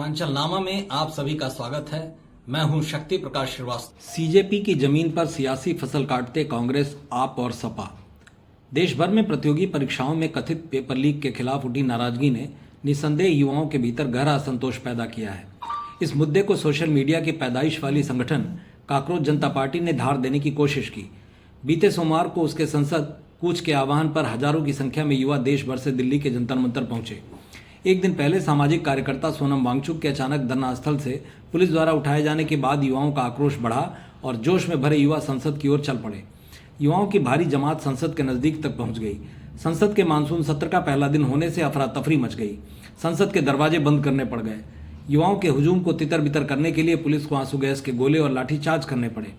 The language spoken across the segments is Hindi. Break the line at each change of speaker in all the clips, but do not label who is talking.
अंचलनामा में आप सभी का स्वागत है। मैं हूं शक्ति प्रकाश श्रीवास्तव।
सीजेपी की जमीन पर सियासी फसल काटते कांग्रेस, आप और सपा। देश भर में प्रतियोगी परीक्षाओं में कथित पेपर लीक के खिलाफ उठी नाराजगी ने निस्संदेह युवाओं के भीतर गहरा असंतोष पैदा किया है। इस मुद्दे को सोशल मीडिया की पैदाइश वाली संगठन काकरोच जनता पार्टी ने धार देने की कोशिश की। बीते सोमवार को उसके संसद कूच के आह्वान पर हजारों की संख्या में युवा देश भर से दिल्ली के जंतर मंतर पहुंचे। एक दिन पहले सामाजिक कार्यकर्ता सोनम वांगचुक के अचानक धरना स्थल से पुलिस द्वारा उठाए जाने के बाद युवाओं का आक्रोश बढ़ा और जोश में भरे युवा संसद की ओर चल पड़े। युवाओं की भारी जमात संसद के नजदीक तक पहुंच गई। संसद के मानसून सत्र का पहला दिन होने से अफरा तफरी मच गई। संसद के दरवाजे बंद करने पड़ गए। युवाओं के हुजूम को तितर बितर करने के लिए पुलिस को आंसू गैस के गोले और लाठीचार्ज करने पड़े।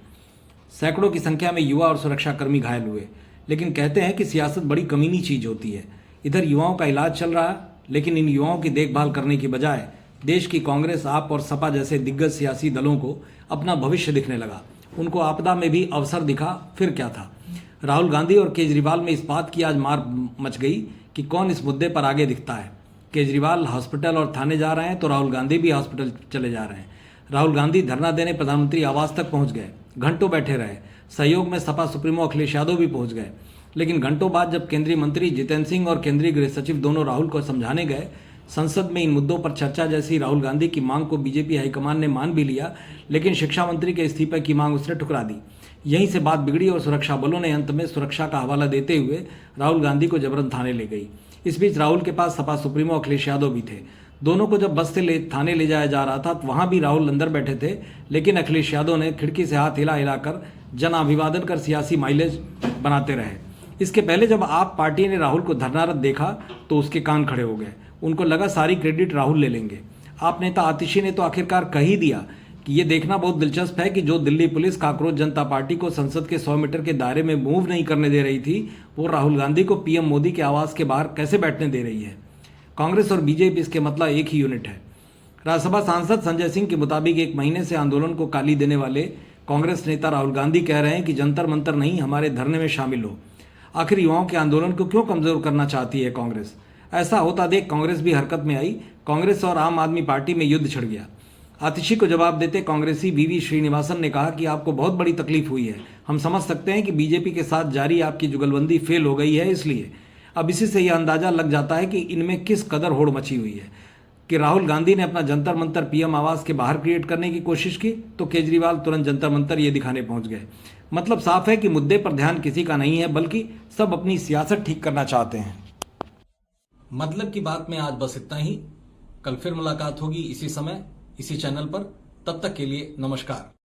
सैकड़ों की संख्या में युवा और सुरक्षाकर्मी घायल हुए। लेकिन कहते हैं कि सियासत बड़ी कमीनी चीज होती है। इधर युवाओं का इलाज चल रहा, लेकिन इन युवाओं की देखभाल करने की बजाय देश की कांग्रेस, आप और सपा जैसे दिग्गज सियासी दलों को अपना भविष्य दिखने लगा। उनको आपदा में भी अवसर दिखा। फिर क्या था? राहुल गांधी और केजरीवाल में इस बात की आज मार मच गई कि कौन इस मुद्दे पर आगे दिखता है। केजरीवाल हॉस्पिटल और थाने जा रहे हैं तो राहुल गांधी भी हॉस्पिटल चले जा रहे हैं। राहुल गांधी धरना देने प्रधानमंत्री आवास तक पहुंच गए, घंटों बैठे रहे। सहयोग में सपा सुप्रीमो अखिलेश यादव भी पहुंच गए। लेकिन घंटों बाद जब केंद्रीय मंत्री जितेंद्र सिंह और केंद्रीय गृह सचिव दोनों राहुल को समझाने गए, संसद में इन मुद्दों पर चर्चा जैसी राहुल गांधी की मांग को बीजेपी हाईकमान ने मान भी लिया, लेकिन शिक्षा मंत्री के इस्तीफे की मांग उसने ठुकरा दी। यहीं से बात बिगड़ी और सुरक्षा बलों ने अंत में सुरक्षा का हवाला देते हुए राहुल गांधी को जबरन थाने ले गई। इस बीच राहुल के पास सपा सुप्रीमो अखिलेश यादव भी थे। दोनों को जब बस से थाने ले जाया जा रहा था तो वहां भी राहुल अंदर बैठे थे, लेकिन अखिलेश यादव ने खिड़की से हाथ हिला हिलाकर जन अभिवादन कर सियासी माइलेज बनाते रहे। इसके पहले जब आप पार्टी ने राहुल को धरनारत देखा तो उसके कान खड़े हो गए। उनको लगा सारी क्रेडिट राहुल ले लेंगे। आप नेता आतिशी ने तो आखिरकार कह ही दिया कि ये देखना बहुत दिलचस्प है कि जो दिल्ली पुलिस काकरोच जनता पार्टी को संसद के 100 मीटर के दायरे में मूव नहीं करने दे रही थी, वो राहुल गांधी को पीएम मोदी के आवास के बाहर कैसे बैठने दे रही है। कांग्रेस और बीजेपी इसके मतलब एक ही यूनिट है। राज्यसभा सांसद संजय सिंह के मुताबिक 1 महीने से आंदोलन को काली देने वाले कांग्रेस नेता राहुल गांधी कह रहे हैं कि जंतर मंतर नहीं, हमारे धरने में शामिल हो। आखिर युवाओं के आंदोलन को क्यों कमजोर करना चाहती है कांग्रेस? ऐसा होता देख कांग्रेस भी हरकत में आई। कांग्रेस और आम आदमी पार्टी में युद्ध छिड़ गया। आतिशी को जवाब देते कांग्रेसी वीवी श्रीनिवासन ने कहा कि आपको बहुत बड़ी तकलीफ हुई है। हम समझ सकते हैं कि बीजेपी के साथ जारी आपकी जुगलबंदी फेल हो गई है, इसलिए अब इसी से यह अंदाजा लग जाता है कि इनमें किस कदर होड़ मची हुई है कि राहुल गांधी ने अपना जंतर मंतर पीएम आवास के बाहर क्रिएट करने की कोशिश की तो केजरीवाल तुरंत जंतर मंतर ये दिखाने पहुंच गए। मतलब साफ है कि मुद्दे पर ध्यान किसी का नहीं है, बल्कि सब अपनी सियासत ठीक करना चाहते हैं।
मतलब की बात में आज बस इतना ही। कल फिर मुलाकात होगी इसी समय, इसी चैनल पर। तब तक के लिए नमस्कार।